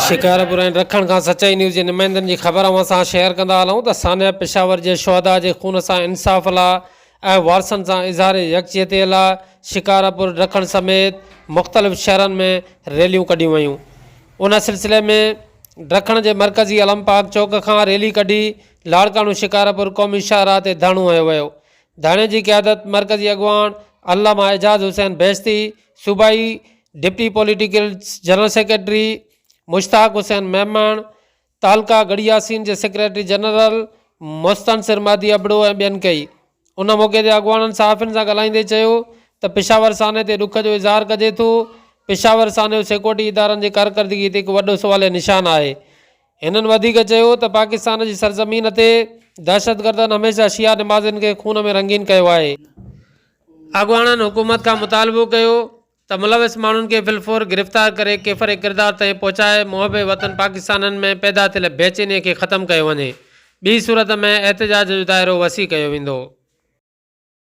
शिकारपुर ऐं रखण खां सचाई न्यूज़ जे नुमाइंदनि जी ख़बर असां शेयर कंदा हलूं त सानिया पेशावर जे शहदा जे खून सां इंसाफ़ लाइ ऐं वारसनि सां इज़हार यकजहतीअ लाइ शिकारपुर रखण समेत मुख़्तलिफ़ शहरनि में रैलियूं कढियूं वयूं। उन सिलसिले में रखण जे मरकज़ी अलमपाक चौक खां रैली कढी लाड़काणू शिकारपुर क़ौमी शाहराह ते धरणो हयो वियो। धरणे जी क़यादत मरकज़ी अॻवान अल्लामा एजाज़ हुसैन बेश्ती, सूबाई deputy political general secretary Mushtaq Hussain मेहमान, तालका गड़ियासीन जे सेक्रेटरी जनरल मुस्तनसिर मादी अबड़ो ऐं ॿियनि कई। उन मौक़े ते अॻवाननि सहाफ़ियुनि सां ॻाल्हाईंदे चयो त पेशावर साने ते ॾुख जो इज़हार कजे थो। पेशावर साने सिक्योरिटी इदारनि जी कारकर्दगी ते हिकु वॾो सुवाल निशान आहे। हिननि वधीक चयो त पाकिस्तान जी सरज़मीन ते दहशतगर्दनि हमेशह शिया नमाज़िन खे खून में रंगीन कयो आहे। अॻवाननि हुकूमत खां मुतालबो कयो त मुलविस माण्हुनि खे फिलफोर गिरफ़्तार करे केफ़र किरदार ताईं पहुचाए मुहब वतन पाकिस्ताननि में पैदा थियल बेचैनीअ खे ख़तमु कयो वञे। ॿी सूरत में एहतजाज जो दाइरो वसी कयो वेंदो।